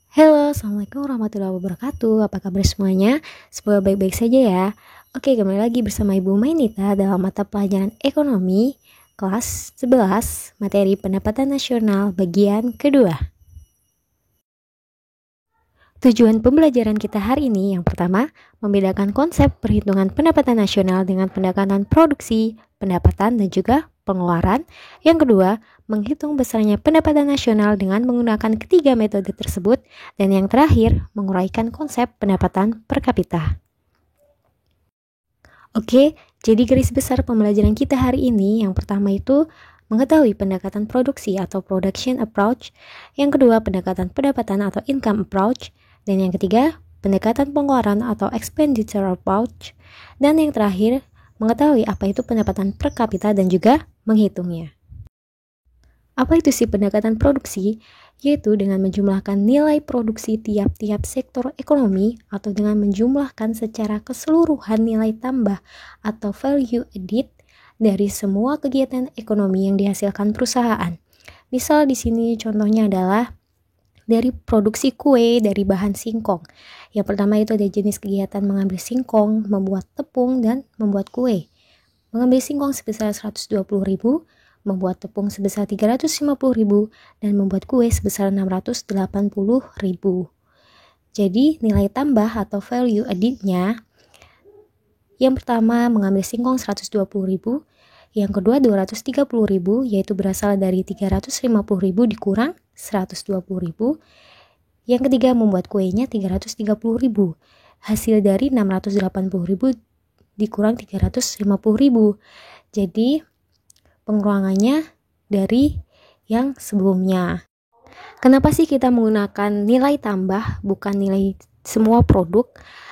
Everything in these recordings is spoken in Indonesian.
Halo, Assalamualaikum warahmatullahi wabarakatuh. Apa kabar semuanya? Semoga baik-baik saja ya. Oke, kembali lagi bersama Ibu Mainita dalam mata pelajaran ekonomi kelas 11, materi pendapatan nasional bagian kedua. Tujuan pembelajaran kita hari ini yang pertama, membedakan konsep perhitungan pendapatan nasional dengan pendekatan produksi, pendapatan, dan juga pengeluaran. Yang kedua, menghitung besarnya pendapatan nasional dengan menggunakan ketiga metode tersebut. Dan yang terakhir, menguraikan konsep pendapatan per kapita. Oke, jadi garis besar pembelajaran kita hari ini yang pertama itu mengetahui pendekatan produksi atau production approach, yang kedua pendekatan pendapatan atau income approach, dan yang ketiga pendekatan pengeluaran atau expenditure approach, dan yang terakhir mengetahui apa itu pendapatan per kapita dan juga menghitungnya. Apa itu sih pendekatan produksi? Yaitu dengan menjumlahkan nilai produksi tiap-tiap sektor ekonomi atau dengan menjumlahkan secara keseluruhan nilai tambah atau value added dari semua kegiatan ekonomi yang dihasilkan perusahaan. Misal di sini contohnya adalah dari produksi kue dari bahan singkong. Yang pertama itu ada jenis kegiatan mengambil singkong, membuat tepung, dan membuat kue. Mengambil singkong sebesar 120.000, membuat tepung sebesar 350.000, dan membuat kue sebesar 680.000. Jadi nilai tambah atau value added-nya, yang pertama mengambil singkong 120.000, yang kedua 230.000, yaitu berasal dari 350.000 dikurang 120.000. Yang ketiga membuat kuenya 330.000, hasil dari 680.000 dikurang 350.000. Jadi pengurangannya dari yang sebelumnya. Kenapa sih kita menggunakan nilai tambah bukan nilai semua produk?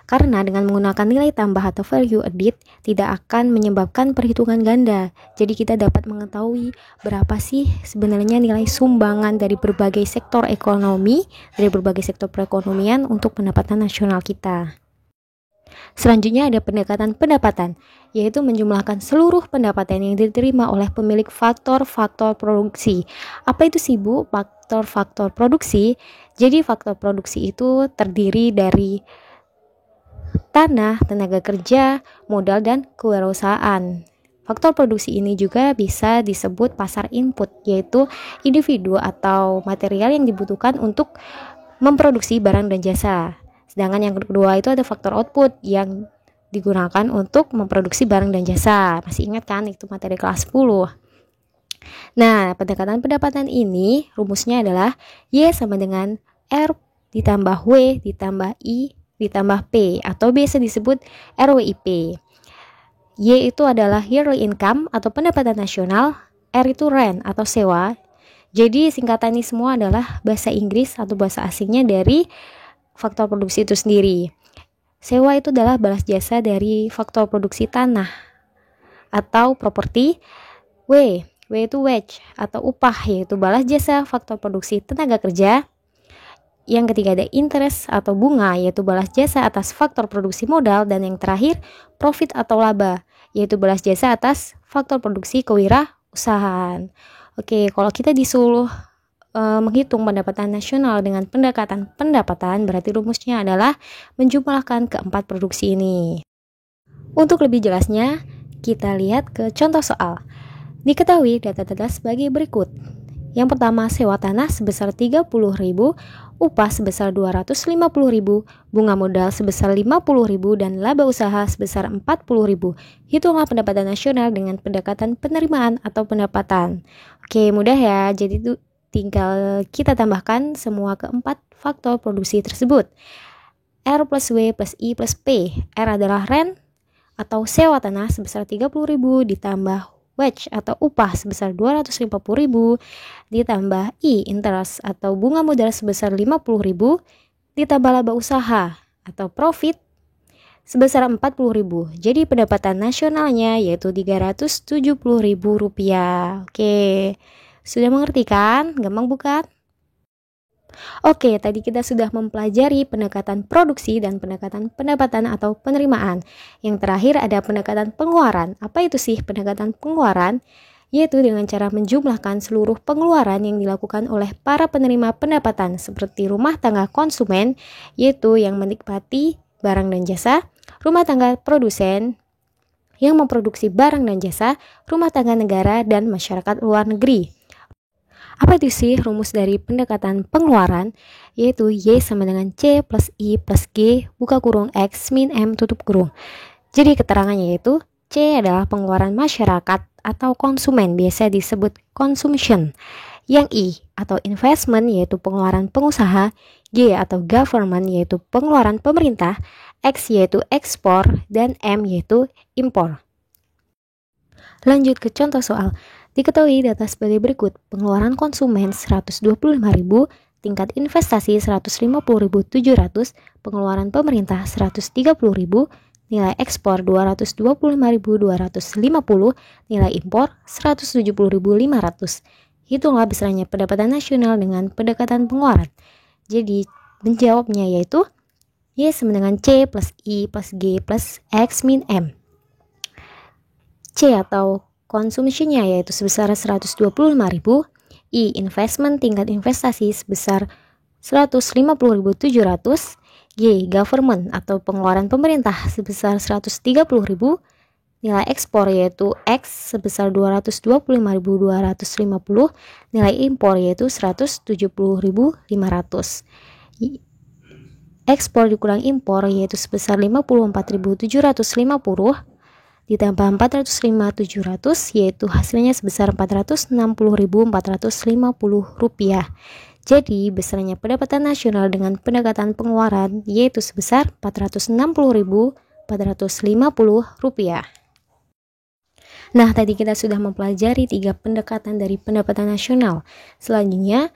Karena dengan menggunakan nilai tambah atau value added tidak akan menyebabkan perhitungan ganda. Jadi kita dapat mengetahui berapa sih sebenarnya nilai sumbangan dari berbagai sektor ekonomi, dari berbagai sektor perekonomian untuk pendapatan nasional kita. Selanjutnya ada pendekatan pendapatan, yaitu menjumlahkan seluruh pendapatan yang diterima oleh pemilik faktor-faktor produksi. Apa itu sih Bu, faktor-faktor produksi? Jadi faktor produksi itu terdiri dari tanah, tenaga kerja, modal, dan kewirausahaan. Faktor produksi ini juga bisa disebut pasar input, yaitu individu atau material yang dibutuhkan untuk memproduksi barang dan jasa. Sedangkan yang kedua itu ada faktor output yang digunakan untuk memproduksi barang dan jasa. Masih ingat kan itu materi kelas 10. Nah, pendekatan pendapatan ini rumusnya adalah Y sama dengan R ditambah W ditambah I ditambah P atau biasa disebut RWIP. Y itu adalah yearly income atau pendapatan nasional, R itu rent atau sewa. Jadi singkatan ini semua adalah bahasa Inggris atau bahasa asingnya dari faktor produksi itu sendiri. Sewa itu adalah balas jasa dari faktor produksi tanah atau properti. W itu wage atau upah, yaitu balas jasa faktor produksi tenaga kerja. Yang ketiga ada interest atau bunga, yaitu balas jasa atas faktor produksi modal. Dan yang terakhir profit atau laba, yaitu balas jasa atas faktor produksi kewirausahaan. Oke, kalau kita disuruh menghitung pendapatan nasional dengan pendekatan pendapatan, berarti rumusnya adalah menjumlahkan keempat produksi ini. Untuk lebih jelasnya, kita lihat ke contoh soal. Diketahui data-data sebagai berikut. Yang pertama, sewa tanah sebesar 30.000, upah sebesar 250.000, bunga modal sebesar 50.000, dan laba usaha sebesar 40.000. Hitunglah pendapatan nasional dengan pendekatan penerimaan atau pendapatan. Oke, mudah ya. Jadi itu tinggal kita tambahkan semua keempat faktor produksi tersebut. R plus W plus I plus P. R adalah rent atau sewa tanah sebesar 30.000 ditambah wage atau upah sebesar 250.000 ditambah I interest atau bunga modal sebesar 50.000 ditambah laba usaha atau profit sebesar 40.000. Jadi pendapatan nasionalnya yaitu Rp370.000. Oke, sudah mengerti kan? Gampang bukan? Oke, tadi kita sudah mempelajari pendekatan produksi dan pendekatan pendapatan atau penerimaan. Yang terakhir ada pendekatan pengeluaran. Apa itu sih pendekatan pengeluaran? yaitu dengan cara menjumlahkan seluruh pengeluaran yang dilakukan oleh para penerima pendapatan seperti rumah tangga konsumen, yaitu yang menikmati barang dan jasa, rumah tangga produsen yang memproduksi barang dan jasa, rumah tangga negara, dan masyarakat luar negeri. Apa itu sih rumus dari pendekatan pengeluaran? Yaitu Y sama dengan C plus I plus G buka kurung X min M tutup kurung. Jadi keterangannya yaitu C adalah pengeluaran masyarakat atau konsumen, biasa disebut consumption. Yang I atau investment yaitu pengeluaran pengusaha, G atau government yaitu pengeluaran pemerintah, X yaitu ekspor, dan M yaitu impor. Lanjut ke contoh soal. Diketahui data sebagai berikut: pengeluaran konsumen 125.000, tingkat investasi 150.700, pengeluaran pemerintah 130.000, nilai ekspor 225.250, nilai impor 170.500. Hitunglah besarannya pendapatan nasional dengan pendekatan pengeluaran. Jadi menjawabnya yaitu Y sama dengan C plus I plus G plus X min M. C atau konsumsinya yaitu sebesar 125.000, I investment tingkat investasi sebesar 150.700, G government atau pengeluaran pemerintah sebesar 130.000, nilai ekspor yaitu X sebesar 225.250, nilai impor yaitu 170.500. Ekspor dikurang impor yaitu sebesar 54.750 ditambah 405.700 yaitu hasilnya sebesar 460.450 rupiah. Jadi besarnya pendapatan nasional dengan pendekatan pengeluaran yaitu sebesar 460.450 rupiah. Nah, tadi kita sudah mempelajari 3 pendekatan dari pendapatan nasional. Selanjutnya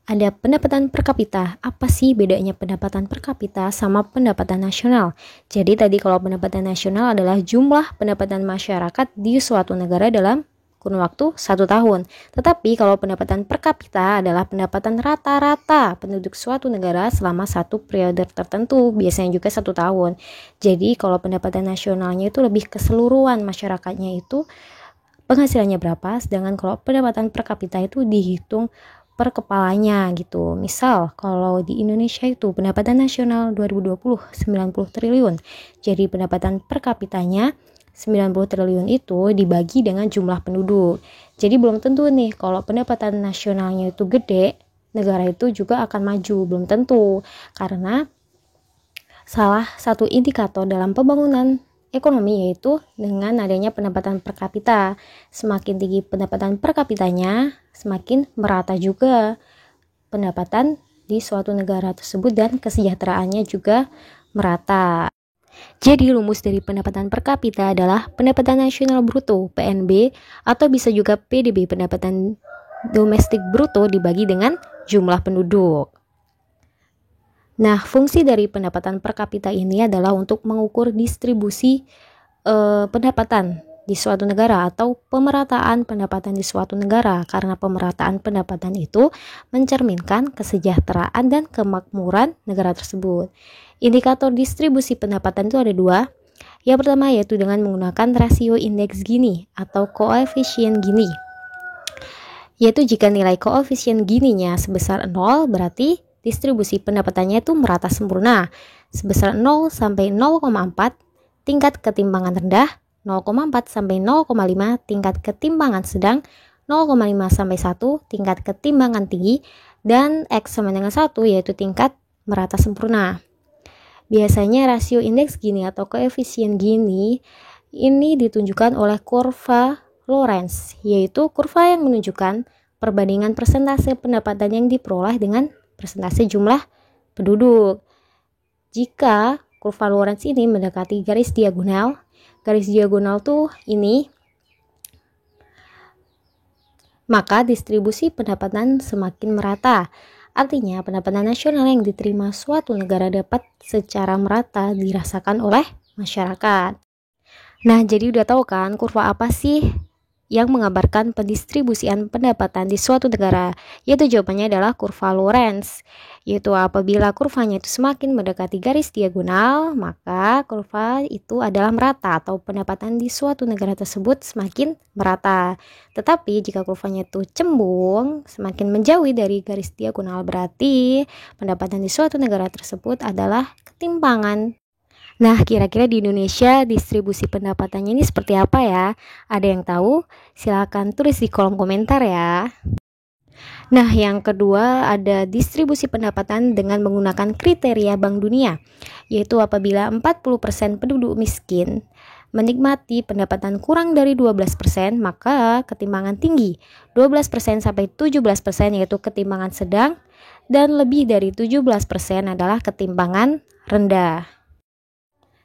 ada pendapatan per kapita. Apa sih bedanya pendapatan per kapita sama pendapatan nasional? Jadi tadi kalau pendapatan nasional adalah jumlah pendapatan masyarakat di suatu negara dalam kurun waktu 1 tahun. Tetapi kalau pendapatan per kapita adalah pendapatan rata-rata penduduk suatu negara selama satu periode tertentu, biasanya juga 1 tahun. Jadi kalau pendapatan nasionalnya itu lebih keseluruhan masyarakatnya itu penghasilannya berapa, sedangkan kalau pendapatan per kapita itu dihitung per kepalanya gitu. Misal kalau di Indonesia itu pendapatan nasional 2020 90 triliun. Jadi pendapatan per kapitanya 90 triliun itu dibagi dengan jumlah penduduk. Jadi belum tentu nih kalau pendapatan nasionalnya itu gede, negara itu juga akan maju, belum tentu. Karena salah satu indikator dalam pembangunan ekonomi yaitu dengan adanya pendapatan per kapita. Semakin tinggi pendapatan per kapitanya, semakin merata juga pendapatan di suatu negara tersebut dan kesejahteraannya juga merata. Jadi rumus dari pendapatan per kapita adalah pendapatan nasional bruto (PNB) atau bisa juga PDB, pendapatan domestik bruto dibagi dengan jumlah penduduk. Nah, fungsi dari pendapatan per kapita ini adalah untuk mengukur distribusi pendapatan di suatu negara atau pemerataan pendapatan di suatu negara, karena pemerataan pendapatan itu mencerminkan kesejahteraan dan kemakmuran negara tersebut. Indikator distribusi pendapatan itu ada 2. Yang pertama yaitu dengan menggunakan rasio indeks Gini atau koefisien Gini. Yaitu jika nilai koefisien Gininya sebesar 0 berarti distribusi pendapatannya itu merata sempurna. Sebesar 0 sampai 0,4 tingkat ketimpangan rendah, 0,4 sampai 0,5 tingkat ketimpangan sedang, 0,5 sampai 1 tingkat ketimpangan tinggi, dan X sama dengan 1 yaitu tingkat merata sempurna. Biasanya rasio indeks Gini atau koefisien Gini ini ditunjukkan oleh kurva Lorenz, yaitu kurva yang menunjukkan perbandingan persentase pendapatan yang diperoleh dengan persentase jumlah penduduk. Jika kurva Lorenz ini mendekati garis diagonal tuh ini, maka distribusi pendapatan semakin merata. Artinya pendapatan nasional yang diterima suatu negara dapat secara merata dirasakan oleh masyarakat. Nah, jadi udah tahu kan kurva apa sih yang menggambarkan pendistribusian pendapatan di suatu negara? Yaitu jawabannya adalah kurva Lorenz. Yaitu apabila kurvanya itu semakin mendekati garis diagonal, maka kurva itu adalah merata atau pendapatan di suatu negara tersebut semakin merata. Tetapi jika kurvanya itu cembung, semakin menjauhi dari garis diagonal, berarti pendapatan di suatu negara tersebut adalah ketimpangan. Nah, kira-kira di Indonesia distribusi pendapatannya ini seperti apa ya? Ada yang tahu? Silakan tulis di kolom komentar ya. Nah, yang kedua ada distribusi pendapatan dengan menggunakan kriteria Bank Dunia, yaitu apabila 40% penduduk miskin menikmati pendapatan kurang dari 12%, maka ketimpangan tinggi. 12% sampai 17% yaitu ketimpangan sedang, dan lebih dari 17% adalah ketimpangan rendah.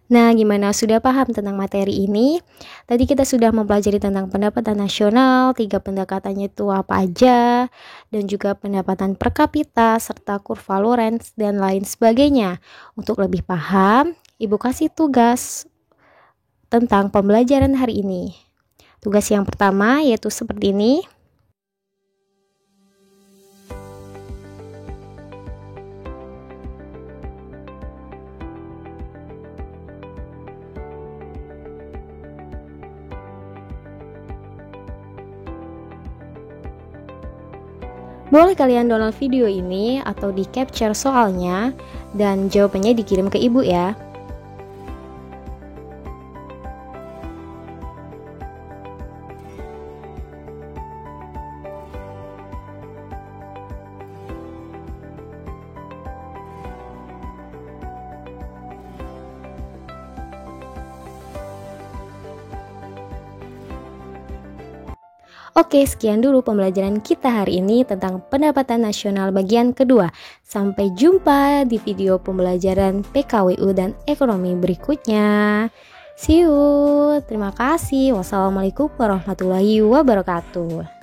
Nah, gimana, sudah paham tentang materi ini? Tadi kita sudah mempelajari tentang pendapatan nasional, 3 pendekatannya itu apa aja, dan juga pendapatan per kapita, serta kurva Lorenz, dan lain sebagainya. Untuk lebih paham, Ibu kasih tugas tentang pembelajaran hari ini. Tugas yang pertama yaitu seperti ini. Boleh kalian download video ini atau di capture soalnya dan jawabannya dikirim ke ibu ya. Oke, sekian dulu pembelajaran kita hari ini tentang pendapatan nasional bagian kedua. Sampai jumpa di video pembelajaran PKWU dan ekonomi berikutnya. See you. Terima kasih. Wassalamualaikum warahmatullahi wabarakatuh.